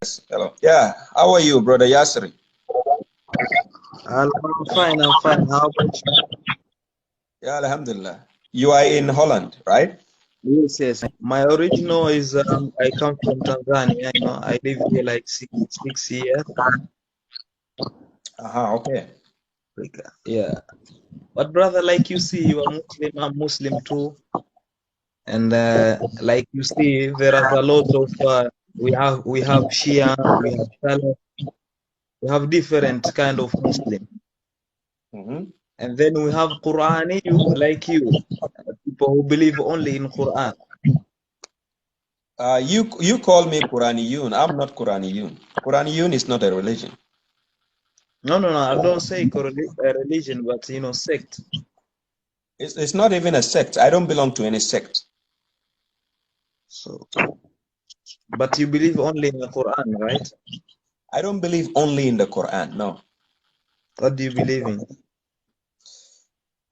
Hello. Yeah. How are you, brother Yasri? I'm fine, I'm fine. How about you? Yeah, Alhamdulillah. You are in Holland, right? Yes, yes. My original is I come from Tanzania, I live here like six years. Okay. Yeah. But brother, like you see, you are Muslim, I'm Muslim too. And like you see, there are a lot of we have Shia, we have Salaf, we have different kind of Muslim. hmm And then we have Qur'ani, like you, people who believe only in Quran. you call me Quraniyun. I'm not Quraniyun. Quraniyun is not a religion. No, no, no. I don't say religion, but sect. It's not even a sect. I don't belong to any sect. So, but you believe only in the Quran, right? I don't believe only in the Quran. No. What do you believe in?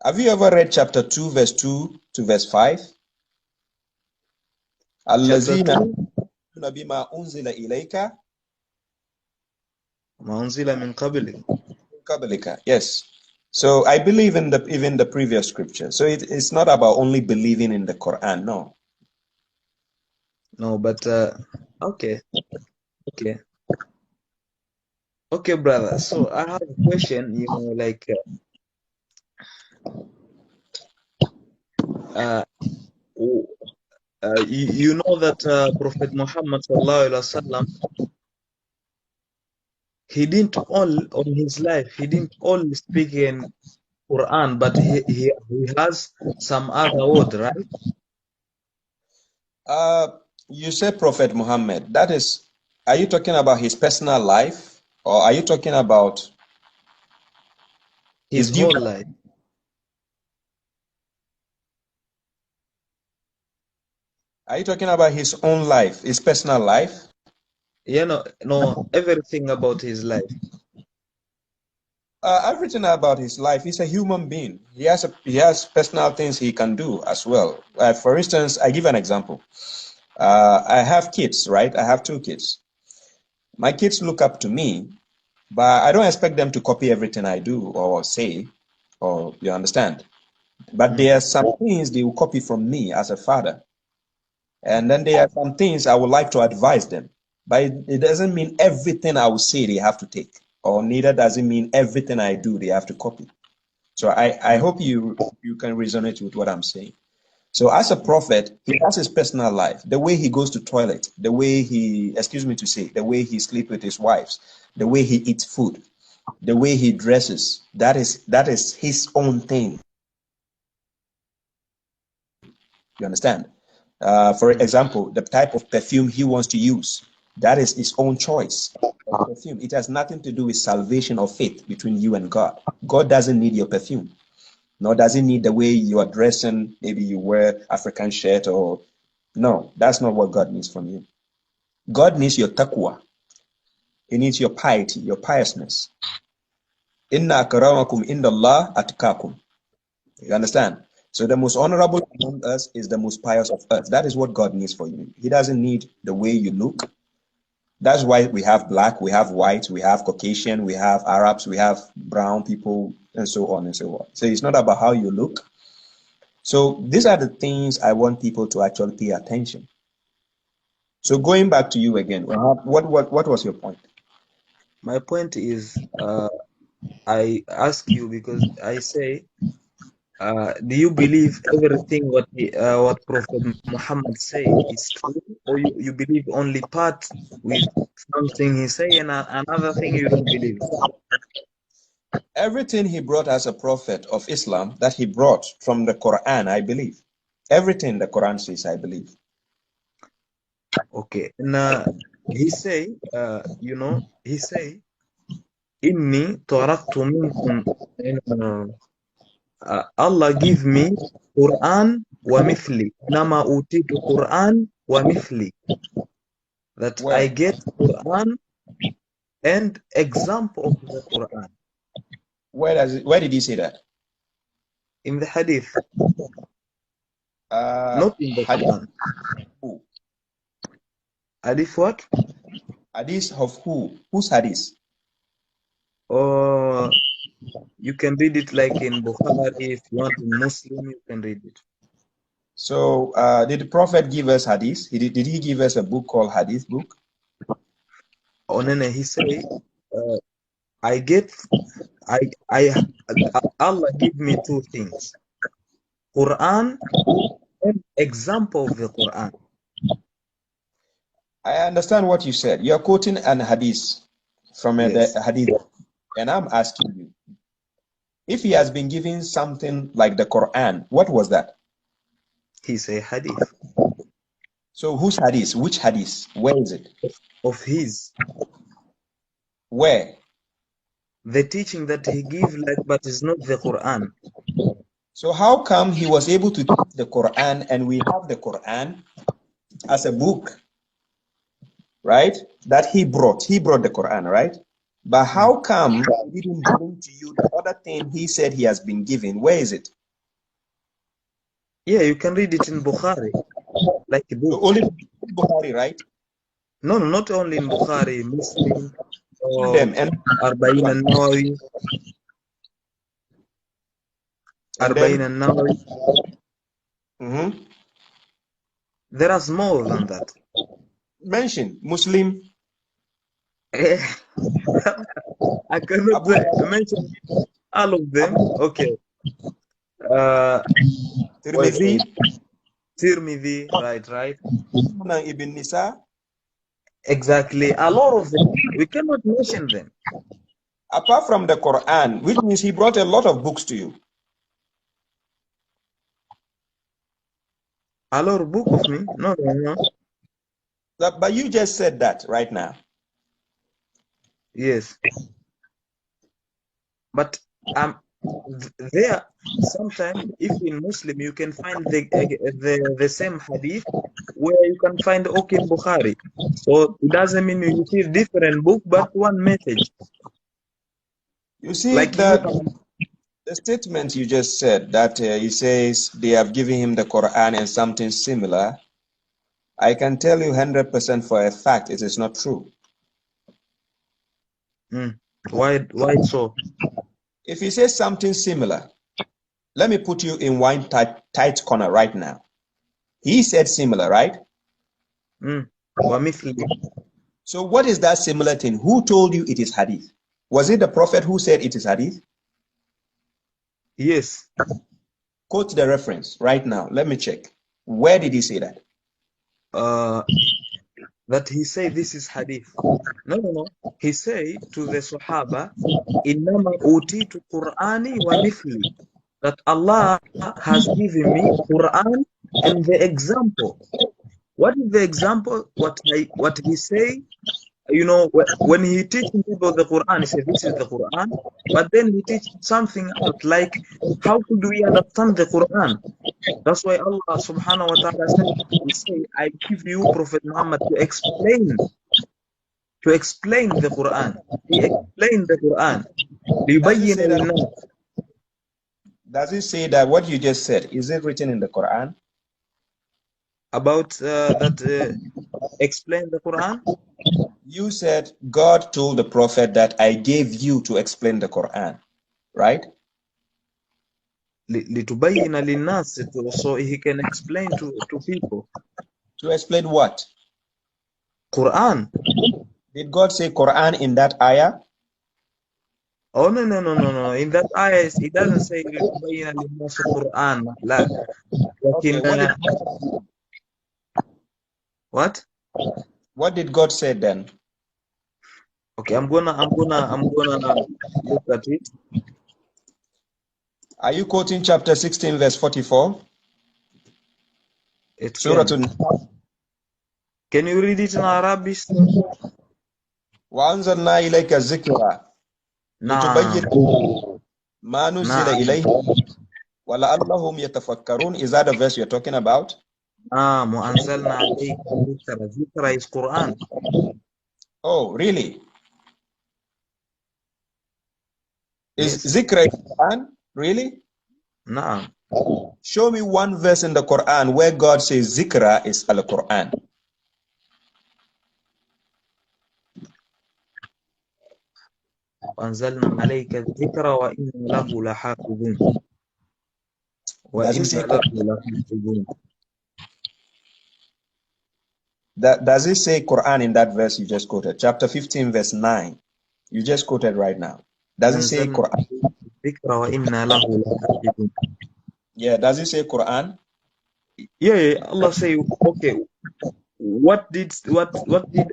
Have you ever read chapter 2, verse 2 to verse 5? Chapter Allazina 2, bima unzila ilayka ما أنزل من قبلك. min qablika. Yes. So I believe in the even the previous scripture. So it's not about only believing in the Quran. No. No, but okay, okay, okay, brother. So I have a question. Uh, w- you know that Prophet Muhammad sallallahu alaihi wasallam, he didn't all on his life. He didn't only speak in Quran, but he has some other word, right? Uh, you say Prophet Muhammad. That is, are you talking about his personal life, or are you talking about his His due? whole life. Are you talking about his own life, his personal life? No, everything about his life. Everything about his life. He's a human being. He has personal things he can do as well. For instance, I give an example. I have kids, right? I have two kids. My kids look up to me, but I don't expect them to copy everything I do or say, or you understand. But Mm. there are some things they will copy from me as a father. And then there are some things I would like to advise them. But it doesn't mean everything I will say they have to take, or neither does it mean everything I do they have to copy. So I Mm. hope you can resonate with what I'm saying. So as a prophet, he has his personal life, the way he goes to toilet, the way he, excuse me to say, the way he sleeps with his wives, the way he eats food, the way he dresses. That is his own thing. You understand? For Mm. example, the type of perfume he wants to use, that is his own choice of perfume. It has nothing to do with salvation or faith between you and God. God doesn't need your perfume, nor does he need the way you are dressing. Maybe you wear African shirt or no, that's not what God needs from you. God needs your taqwa. He needs your piety, your piousness. Inna akramakum indallah atkakum. You understand? So the most honorable among us is the most pious of us. That is what God needs for you. He doesn't need the way you look. That's why we have black, we have white, we have Caucasian, we have Arabs, we have brown people, and so on and so on. So it's not about how you look. So these are the things I want people to actually pay attention. So going back to you again, what was your point? My point is, I ask you because I say, do you believe everything what Prophet Muhammad say is true, or you believe only part with something he say and another thing you don't believe? Everything he brought as a prophet of Islam that he brought from the Quran, I believe. Everything the Quran says, I believe. Okay, and he say, inni taraktu minkum. Allah give me Quran wa mithli. Nama utitu Quran wa mithli. That I Where? get Quran and example of the Quran Where did he say that? in the Hadith, Uh, not in the Hadith Quran. who? Hadith what? Hadith of who? Whose hadith? Or you can read it like in Bukhari. If you want in Muslim, you can read it. So, did the Prophet give us hadith? Did he give us a book called Hadith book? Oh, no, he say, I get, I, Allah give me two things: Quran and example of the Quran. I understand what you said. You're quoting an hadith from Yes. the hadith, and I'm asking you, if he has been given something like the Quran, what was that? He say hadith So, whose hadith? Which hadith? Where is it? of his, Where? the teaching that he give, like, but it's not the Quran. So, how come he was able to teach the Quran and we have the Quran as a book, right? That he brought. He brought the Quran, right? But how come he didn't bring to you the other thing he said he has been given? Where is it? Yeah, you can read it in Bukhari, like a book. Only Bukhari, right? No, not only in Bukhari, Muslim, or Them and Arba'in An-Nawawi, Arba'in An-Nawawi. There is more than that. Mention Muslim. I cannot mention all of them. Okay. Tirmidhi, right. Ibn Nisa. Exactly. A lot of them. We cannot mention them. Apart from the Quran, which means he brought a lot of books to you. A lot of book of me? No. But you just said that right now. Yes. But there sometimes, if in Muslim you can find the same hadith where you can find in Bukhari. So it doesn't mean you see different book, but one message. You see, like the statement you just said that he says they have given him the Quran and something similar. I can tell you 100% for a fact it is not true. Why so? If he says something similar, let me put you in one tight corner right now. He said similar, right? So what is that similar thing? Who told you it is hadith? Was it the Prophet who said it is hadith? Yes. Quote the reference right now. Let me check. Where did he say that? That he said this is hadith. No. He said to the Sahaba, Innama utitu Qur'ani wa mithli. That Allah has given me Quran and the example. What is the example? What he say? You know, when he teaching people the Quran, he said this is the Quran. But then he teach something else, like how could we understand the Quran? That's why Allah subhanahu wa ta'ala said, he say, I give you Prophet Muhammad to explain the Quran. He explained the Quran. Does it say that what you just said, is it written in the Quran? About that explain the Quran? You said God told the Prophet that I gave you to explain the Quran, right? لِتُبَيِّنَ لِلنَّاسِ, so he can explain to people. To explain what? Quran. Did God say Quran in that ayah? Oh, no. In that ayah, it doesn't say لِتُبَيِّنَ لِلنَّاسِ Quran. Okay, what? What did God say then? Okay, I'm gonna look at it. Are you quoting chapter 16, verse 44? Surah Can you read it in Arabic? وَأَنزَلْنَا إِلَيْكَ الذِّكْرَ لِتُبَيِّنَ مَا نُزِّلَ إِلَيْهِمْ وَلَعَلَّهُمْ يَتَفَكَّرُونَ. Is that the verse you're talking about? وَأَنزَلْنَا عَلَيْكَ الذِّكْرَ. Zikra is Quran. Oh, really? Is Zikra Quran? Really? No. Show me one verse in the Quran where God says Zikra is Al-Quran. وأنزلنا عليك الذكر وإن له لحافظون Does it وإن say له لحافظون. does it say Quran in that verse you just quoted? Chapter 15, verse 9. You just quoted right now. Does it say وأنزلنا Quran? عليك الذكر وإن له لحافظون. Yeah, does it say Quran? Yeah, Allah say, okay, what did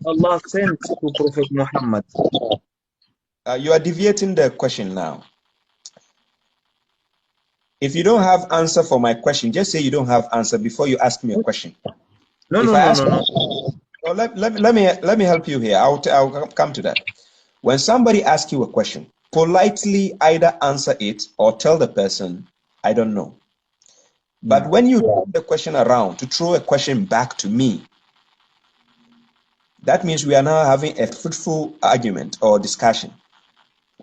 Allah send to Prophet Muhammad? You are deviating the question now. If you don't have answer for my question, just say you don't have answer before you ask me a question. No, If no, I no, ask, no, no. oh, let me help you here. I'll come to that. When somebody asks you a question, politely either answer it or tell the person, I don't know. But when you turn the question around to throw a question back to me, that means we are now having a fruitful argument or discussion.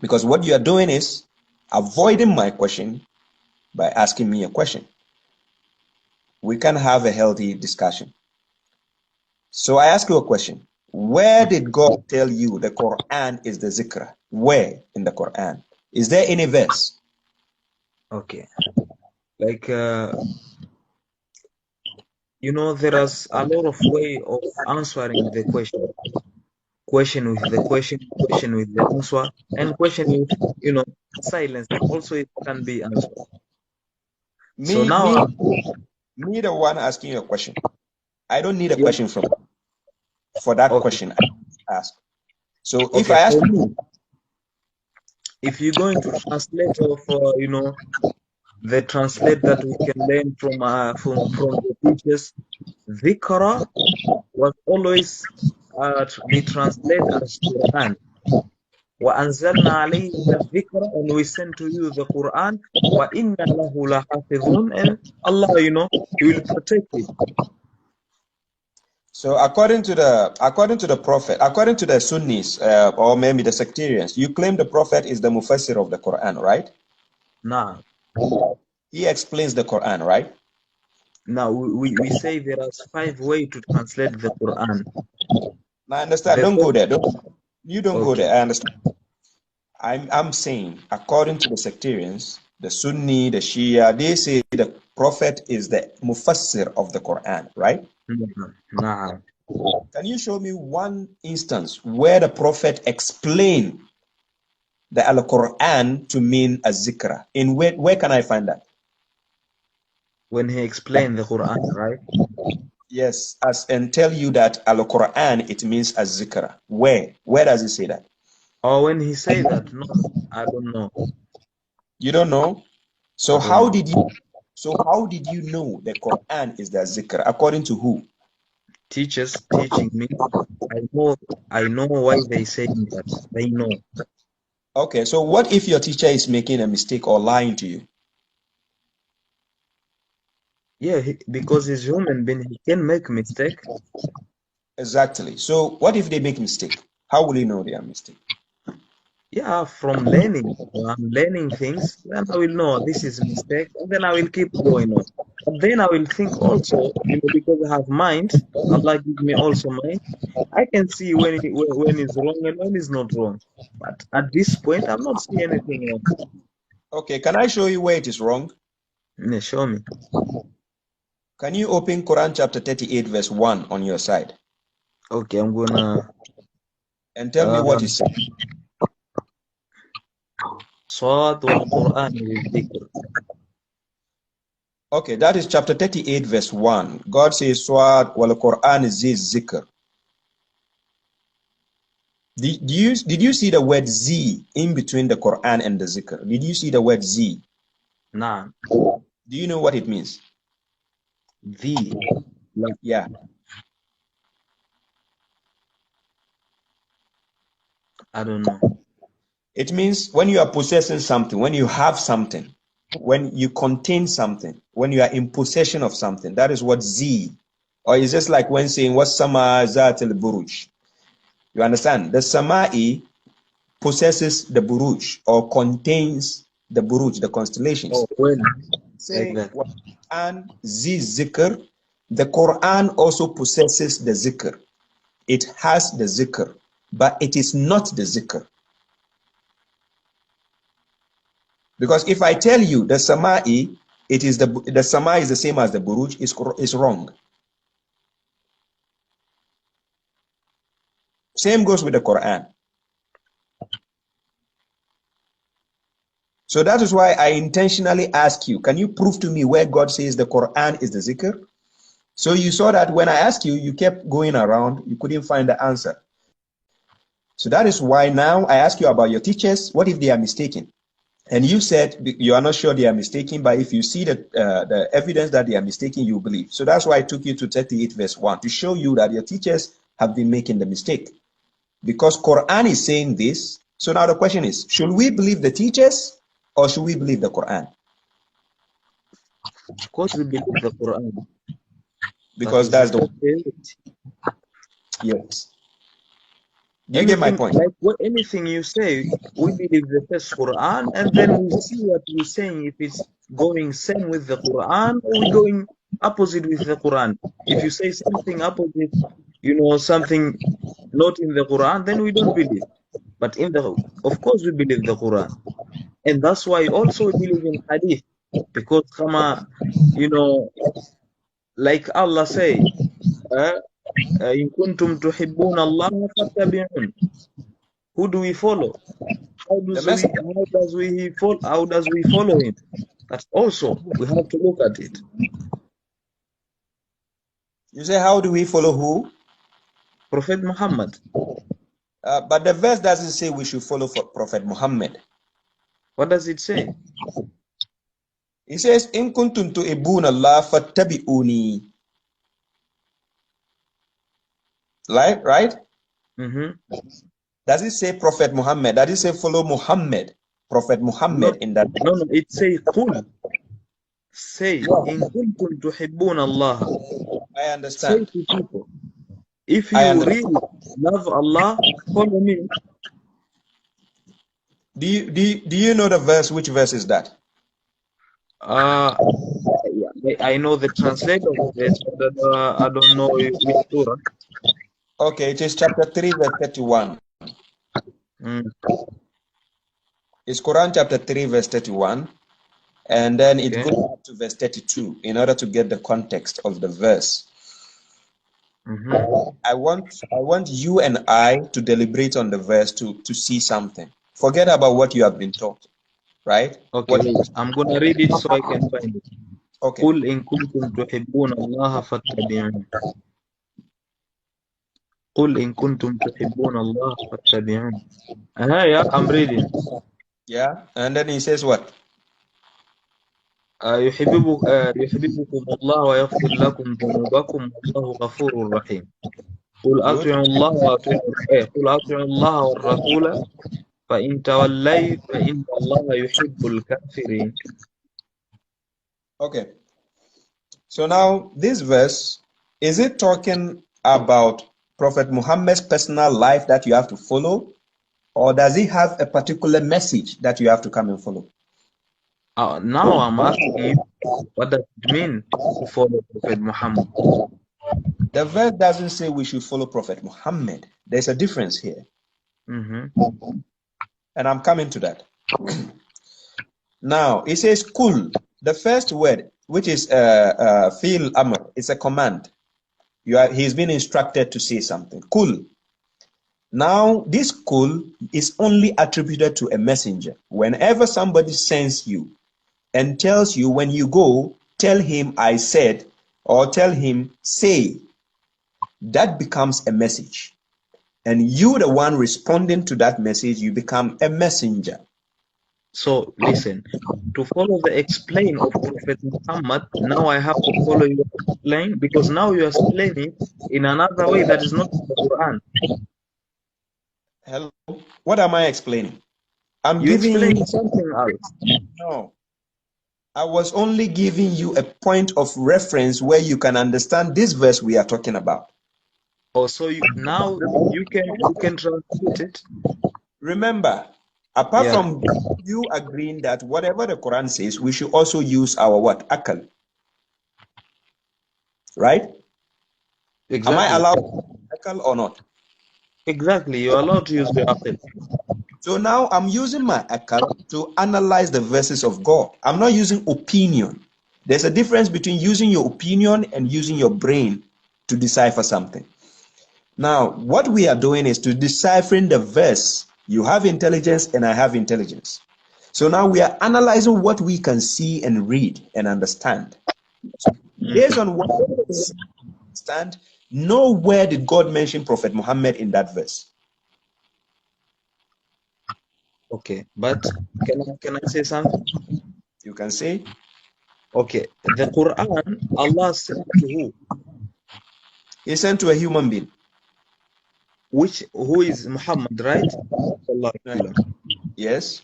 Because what you are doing is avoiding my question by asking me a question. We can have a healthy discussion. So I ask you a question. Where did God tell you the Quran is the zikr? Where in the Quran? Is there any verse? Okay. Like, there is a lot of way of answering the question. Question with the question with the answer, and question with, silence. Also, it can be answered. So Me, me, now, me, the one asking you a question. I don't need a yeah, question from you for that okay, question I ask. So if okay. I ask For you, me, if you're going to translate of, the translate that we can learn from the teachers, dhikra was always be translated as Quran. وَأَنزَلْنَا عَلَيْكَ الذِّكْرَ, and we send to you the Quran. وَإِنَّ لَهُ لَحَافِظُونَ, and Allah, He will protect it. so according to the prophet, according to the Sunnis or maybe the sectarians, you claim the prophet is the mufassir of the Quran, right? Now, He explains the Quran, right? we say there are 5 ways to translate the Quran. Now, I understand. The Don't go first, there. You don't go okay, there. I understand. I'm saying, according to the sectarians, the Sunni, the Shia, they say the Prophet is the mufassir of the Quran, right? now, Can you show me one instance where the Prophet explained the Al-Quran to mean a zikra? In where can I find that? when he explained the Quran, right? Yes, and tell you that Al-Quran it means a zikra. Where does it say that? Or when he say that, no, I don't know. You don't know? I So don't how know. did you know the Quran is the zikr? According to who? Teachers teaching me, I know why they saying that. They know. Okay, so what if your teacher is making a mistake or lying to you? Yeah, because he's human being, he can make mistake. Exactly. So what if they make mistake? How will you know they are mistake? Yeah, from learning. When I'm learning things, then I will know this is mistake, and then I will keep going on. But then I will think also, because I have mind, Allah give me also mind. I can see when it's wrong and when it's not wrong. But at this point, I'm not seeing anything wrong. Okay, can I show you where it is wrong? Yeah, show me. Can you open Quran chapter 38 verse 1 on your side Okay, I'm gonna and tell me what it says? صاد والقرآن والذكر. Okay, that is chapter 38 verse 1. God says Swad wal Quran is zikr. Did you see the word Z in between the Quran and the zikr? Did you see the word Z? نعم. Do you know what it means? The. لا. Yeah. I don't know. It means when you are possessing something, when you have something, when you contain something, when you are in possession of something. That is what Z. Or it's just like when saying what sama zat al buruj. You understand? The sama'i possesses the buruj or contains the buruj, the constellations. Oh, when? Like Say that. and Z zikr. The Quran also possesses the zikr. It has the zikr, but it is not the zikr. Because if I tell you the Sama'i, it is the Sama is the same as the Buruj, is wrong. Same goes with the Quran. So that is why I intentionally ask you, can you prove to me where God says the Quran is the zikr? So you saw that when I asked you, you kept going around, you couldn't find the answer. So that is why now I ask you about your teachers. What if they are mistaken? And you said you are not sure they are mistaken, but if you see the evidence that they are mistaken, you believe. So that's why I took you to 38 verse 1 to show you that your teachers have been making the mistake. Because Quran is saying this. So now the question is, should we believe the teachers or should we believe the Quran? Of course, we believe the Quran. Because that's the yes. Do you get my point? Like anything you say, we believe the first Quran, and then we see what you're saying, if it's going same with the Quran or we going opposite with the Quran. If you say something opposite, something not in the Quran, then we don't believe. But of course, we believe the Quran, and that's why also we believe in Hadith, because like Allah say, in kuntum tuhibbuna Allah fattabi'un. Who do we follow? How does we follow him? That's also we have to look at it. You say, how do we follow who? Prophet Muhammad. But the verse doesn't say we should follow Prophet Muhammad. What does it say? It says, in kuntum tuhibbuna Allah fattabi'uni. Right? Mm-hmm. Does it say Prophet Muhammad? Does it say follow Muhammad? Prophet Muhammad in that? No, it says qul. Say, in kuntum tuhibbuna Allah. I understand. Say to people, if you really love Allah, follow me. Do you know the verse? Which verse is that? I know the translator of it, but I don't know which surah. Okay, it is chapter 3, verse 31. It's Quran chapter 3, verse 31. And then it goes up to verse 32 in order to get the context of the verse. Mm-hmm. I want you and I to deliberate on the verse to see something. Forget about what you have been taught, right? Okay, I'm gonna read it so I can find it. Okay. قُلْ إِن كُنتُمْ تُحِبُّونَ اللَّهَ فَاتَّبِعُونِ. قُلْ إِن كُنتُمْ تُحِبُّونَ اللَّهَ فَاتَّبِعُونِ. Yeah, I'm reading. Yeah, and then he says what? يحببكم الله ويغفر لكم ذنوبكم والله غفور رحيم. قل أطيعوا الله والرسول فإن تولوا فإن الله يحب الكافرين. Okay. So now this verse, is it talking about Prophet Muhammad's personal life that you have to follow, or does he have a particular message that you have to come and follow? Now I'm asking you, what does it mean to follow Prophet Muhammad? The verse doesn't say we should follow Prophet Muhammad. There's a difference here. Mm-hmm. And I'm coming to that. Now, it says kul. The first word, which is fi'l amr, it's a command. He's been instructed to say something. Kul. Now, this kul is only attributed to a messenger. Whenever somebody sends you and tells you, when you go, tell him I said, or tell him say, that becomes a message. And you, the one responding to that message, you become a messenger. So listen, to follow the explain of Prophet Muhammad, now I have to follow your explain, because now you are explaining in another way that is not the Quran. Hello? What am I explaining? I'm giving you something else. No. I was only giving you a point of reference where you can understand this verse we are talking about. Oh, so now you can translate it. Remember, apart from you agreeing that whatever the Quran says, we should also use our what? Akal. Right? Exactly. Am I allowed akal or not? Exactly. You're allowed to use your akal. So now I'm using my akal to analyze the verses of God. I'm not using opinion. There's a difference between using your opinion and using your brain to decipher something. Now, what we are doing is to deciphering the verse. You have intelligence and I have intelligence. So now we are analyzing what we can see and read and understand. Based on what we can see and understand, nowhere did God mention Prophet Muhammad in that verse. Okay, but can I say something? You can say, Okay, the Quran, Allah sent to who? He sent to a human being. Who is Muhammad, right? Sallallahu alaihi Right. wasallam. Yes.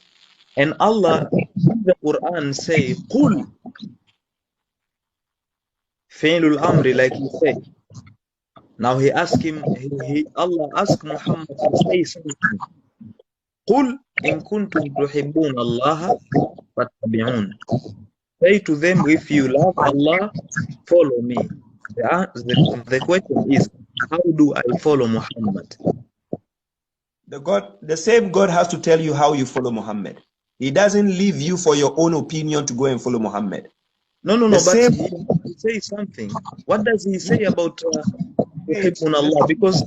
And Allah in the Quran say, "Qul," fi'lul amri, like he say. Now he asked him, Allah asked Muhammad to say something. "Qul in kuntum tuhibbun Allah fattabi'un." Say to them, if you love Allah, follow me. The question is, how do I follow Muhammad? The same God has to tell you how you follow Muhammad. He doesn't leave you for your own opinion to go and follow Muhammad. No, The but same he says something. What does he say about tuhibbun Allah? Because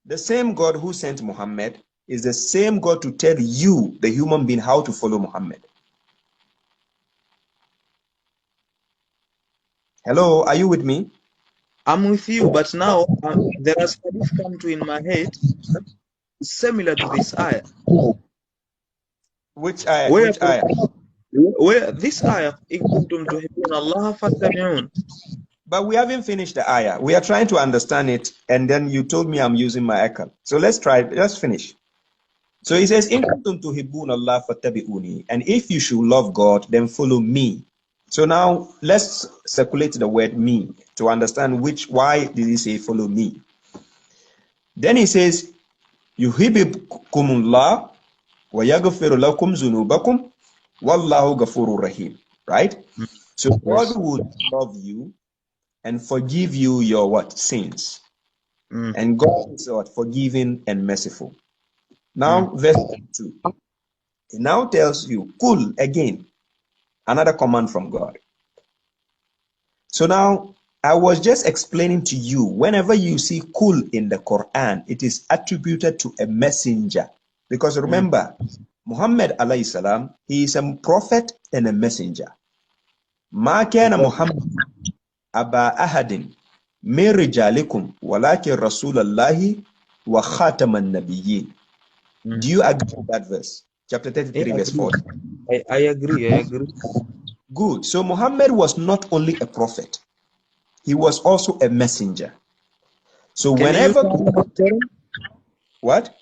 the same God who sent Muhammad is the same God to tell you, the human being, how to follow Muhammad. Hello, are you with me? I'm with you, but now there are hadith come to in my head similar to this ayah. Which ayah? Where, Which ayah? where this ayah, in kuntum tuhibbun Allah fattabi'un. But we haven't finished the ayah. We are trying to understand it, and then you told me I'm using my akal. So let's try. Let's finish. So he says, "In kuntum tuhibbun Allah fattabi'uni," and if you should love God, then follow me. So now let's circulate the word "me" to understand why did he say follow me. Then he says, "Yuhibbukumullah wa yaghfiru lakum zunubakum wallahu ghafurur rahim." Right? So God would love you and forgive you your what? Sins. And God is what? Forgiving and merciful. Now, verse 2. It now tells you, "Kul," again, another command from God. So now, I was just explaining to you, whenever you see "kul" in the Quran, it is attributed to a messenger. Because remember, Muhammad alayhi salam, he is a prophet and a messenger. Ma kana Muhammad aba ahadin min rijalikum walakin rasulallahi wa khataman nabiyyin. Do you agree with that verse? Chapter 33, verse 4. I agree. Good. So Muhammad was not only a prophet, he was also a messenger. So whenever what?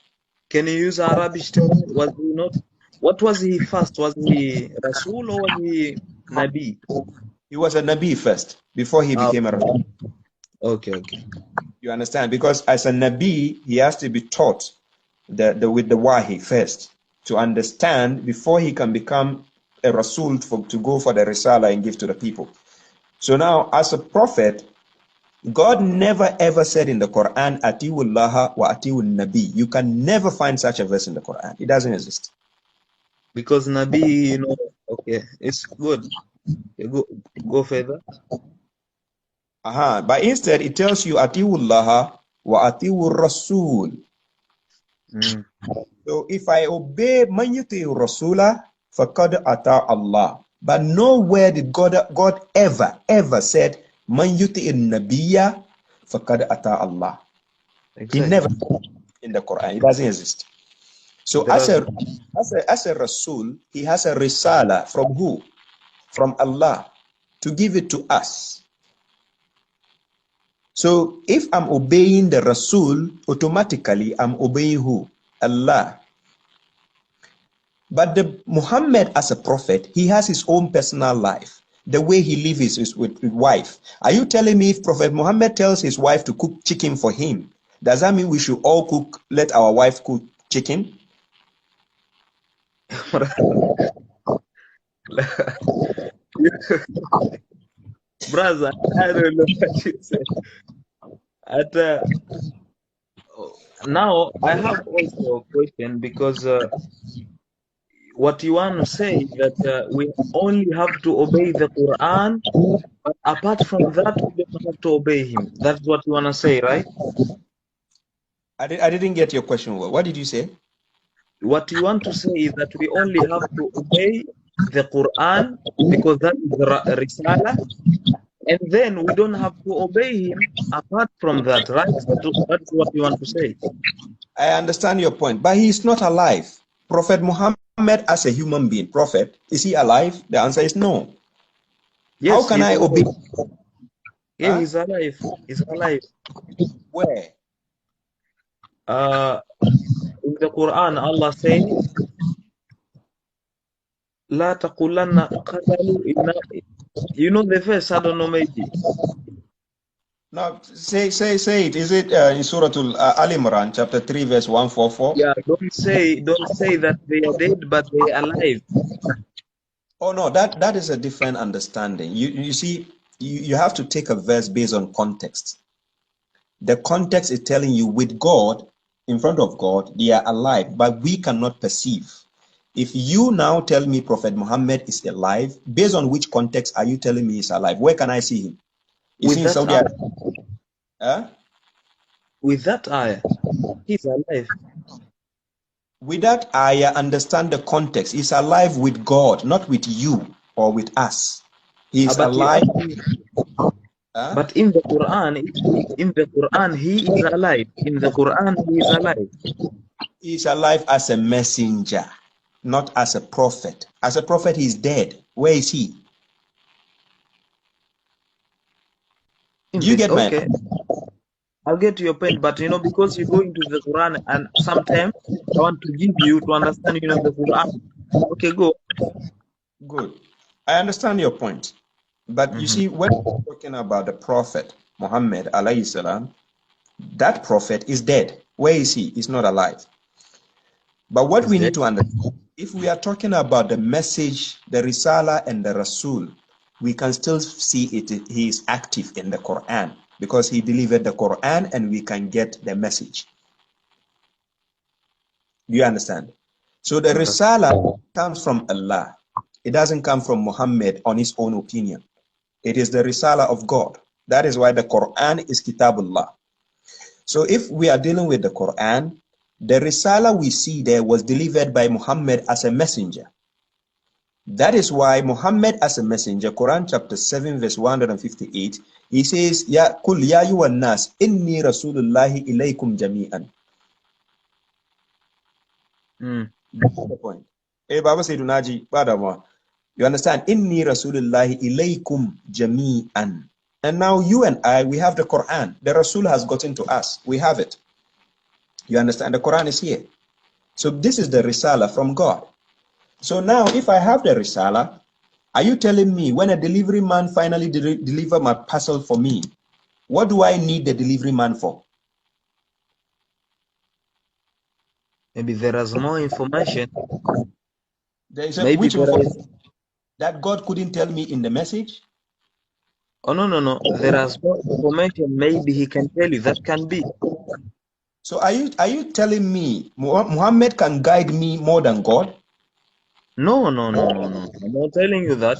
Can you use Arabic term? Was he not? What was he first? Was he Rasul or was he Nabi? He was a Nabi first, before he became a Rasul. Okay. You understand? Because as a Nabi, he has to be taught with the Wahi first to understand before he can become a Rasul to go for the Risala and give to the people. So now, as a prophet, God never ever said in the Quran, "Atiwullaha wa atiwun Nabi." You can never find such a verse in the Quran. It doesn't exist. Because Nabi, okay, it's good. Go further. But instead, it tells you, "Atiwullaha wa atiwur Rasul." So if I obey man yuti'ur Rasula, faqad ata Allah. But nowhere did God ever said, "Man yuti'in Nabiyya, faqad ata Allah." Exactly. He never in the Quran. It doesn't exist. So as a Rasul, he has a Risala from who? From Allah to give it to us. So if I'm obeying the Rasul, automatically I'm obeying who? Allah. But the Muhammad as a prophet, he has his own personal life. The way he lives is with wife. Are you telling me if Prophet Muhammad tells his wife to cook chicken for him, does that mean we should all let our wife cook chicken? Brother, I don't know what you said. now I have also a question because what you want to say is that we only have to obey the Quran, but apart from that, we don't have to obey him. That's what you want to say, right? I didn't get your question. What did you say? What you want to say is that we only have to obey the Quran because that is the Risala, and then we don't have to obey him apart from that, right? That's what you want to say. I understand your point, but he's not alive. Prophet Muhammad as a human being, prophet, is he alive? The answer is no. How Yes, can he's I obey? alive. Yeah, Huh? he's alive. He's alive. Where? Uh, in the Quran, Allah says, "La taqulanna qatalu inna." You know the verse? I don't know, maybe. No, say it. Is it in Surah Al Imran, chapter 3, verse 144? Yeah, don't say that they are dead, but they are alive. Oh no, that is a different understanding. You see, you have to take a verse based on context. The context is telling you with God, in front of God, they are alive, but we cannot perceive. If you now tell me Prophet Muhammad is alive, based on which context are you telling me he's alive? Where can I see him? Is With he in that Saudi ayah, Arabia? Huh? with that ayah, he's alive. With that ayah, understand the context. He's alive with God, not with you or with us. He's But you alive. asked me, Huh? but in the Quran, he is alive. In the Quran, he is alive. He's alive as a messenger, not as a prophet. As a prophet, he's dead. Where is he? Do you get my? Okay, I'll get to your point, but because you go into the Quran, and sometimes I want to give you to understand, the Quran. Okay, go. Good. I understand your point. But you Mm-hmm. see, when we're talking about the prophet Muhammad alayhi salam, that prophet is dead. Where is he? He's not alive. But what Is we there? need to understand, if we are talking about the message, the Risala and the Rasul, we can still see it. He is active in the Quran because he delivered the Quran and we can get the message. Do you understand? So the Understand. Risala comes from Allah. It doesn't come from Muhammad on his own opinion. It is the Risala of God. That is why the Quran is Kitabullah. So if we are dealing with the Quran, the Risala we see there was delivered by Muhammad as a messenger. That is why Muhammad as a messenger, Quran chapter 7 verse 158, he says, Ya kul ya yuwan nas, inni rasulullahi ilaykum jami'an. Mm. That's the point. Baba Sayyidunaji, Badama. You understand? Inni rasulullahi ilaykum jami'an. And now you and I, we have the Quran. The Rasul has gotten to us. We have it. You understand? The Quran is here. So this is the Risala from God. So now if I have the Risala, are you telling me when a delivery man finally deliver my parcel for me, what do I need the delivery man for? Maybe there is more information. There is Maybe which there is. information that God couldn't tell me in the message? Oh, no, no, no. There is more information. Maybe he can tell you. That can be. So are you telling me Muhammad can guide me more than God? No, no, no, no, no. I'm not telling you that.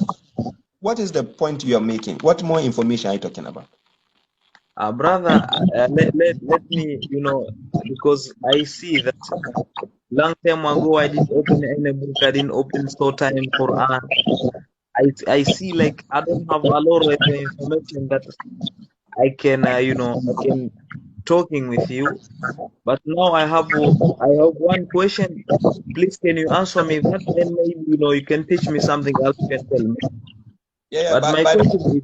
What is the point you are making? What more information are you talking about? Brother, let me, because I see that long time ago I didn't open any book. I didn't open Sota in Quran. I see like I don't have a lot of the information that I can talking with you. But now I have one question. Please, can you answer me that? Then maybe you can teach me something else. You can tell me. Yeah, But but my by the question way,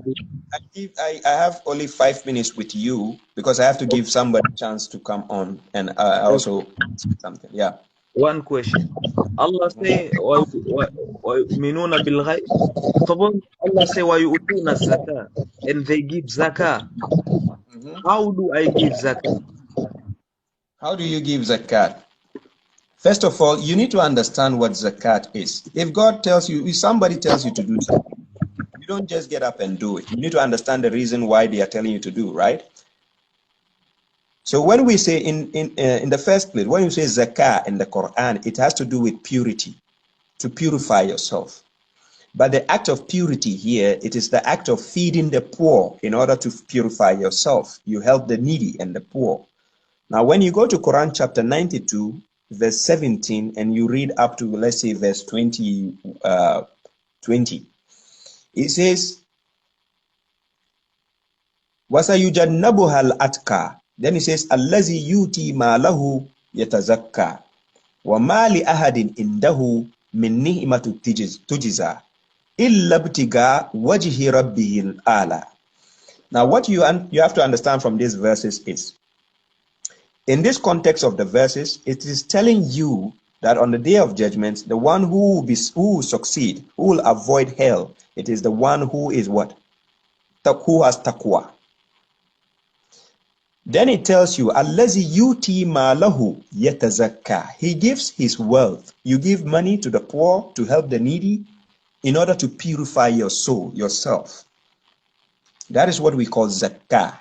is, I have only 5 minutes with you because I have to give somebody a chance to come on and I okay, also something. Yeah. one question. Allah say, وَيُؤْمِنُونَ بِالْغَيْبِ. Suppose Allah say, وَيُؤْتُونَ الزَّكَاةَ, and they give zakah. Mhm. How do I give zakah? How do you give zakat? First of all, you need to understand what zakat is. If God tells you, if somebody tells you to do something, you don't just get up and do it. You need to understand the reason why they are telling you to do, right? So when we say in the first place, when you say zakah in the Quran, it has to do with purity, to purify yourself. But the act of purity here, it is the act of feeding the poor in order to purify yourself. You help the needy and the poor. Now, when you go to Quran chapter 92, verse 17, and you read up to, let's say, verse 20, it says, وَسَيُجَنَّبُهَا الْأَتْقَى. Then it says, الَّذِي يُؤْتِي مَالَهُ يَتَزَكَّى وَمَا لِأَحَدٍ عِندَهُ مِن نِعْمَةٍ تُجْزَى إِلَّا ابْتِغَاءَ وَجْهِ رَبِّهِ الْأَعْلَى. Now, what you have to understand from these verses is, in this context of the verses, it is telling you that on the day of judgment, the one who will succeed, who will avoid hell, it is the one who is what? Who has taqwa. Then it tells you, Allazi yuti malahu yatazakka. He gives his wealth. You give money to the poor to help the needy in order to purify your soul, yourself. That is what we call zakah.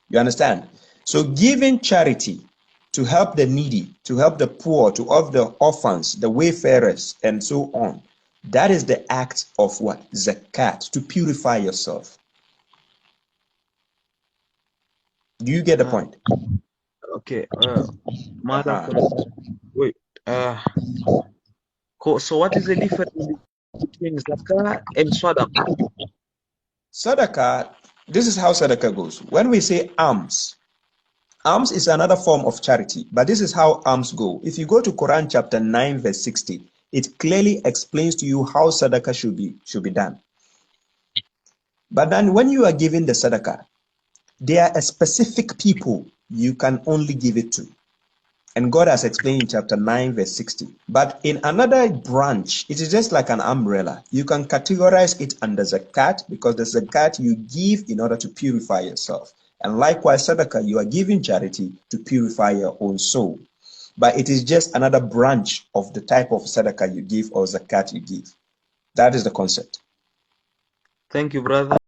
You understand? So giving charity to help the needy, to help the poor, to help the orphans, the wayfarers, and so on. That is the act of what? Zakat, to purify yourself. Do you get the point? Okay. Wait. So what is the difference between zakah and sadaqah? Sadaqah, this is how sadaqah goes. When we say alms, alms is another form of charity, but this is how alms go. If you go to Quran chapter 9, verse 60, it clearly explains to you how sadaqah should be done. But then when you are giving the sadaqah, there are a specific people you can only give it to. And God has explained in chapter 9, verse 60. But in another branch, it is just like an umbrella. You can categorize it under zakat, because the zakat you give in order to purify yourself. And likewise, sadaqah, you are giving charity to purify your own soul. But it is just another branch of the type of sadaqah you give or zakat you give. That is the concept. Thank you, brother.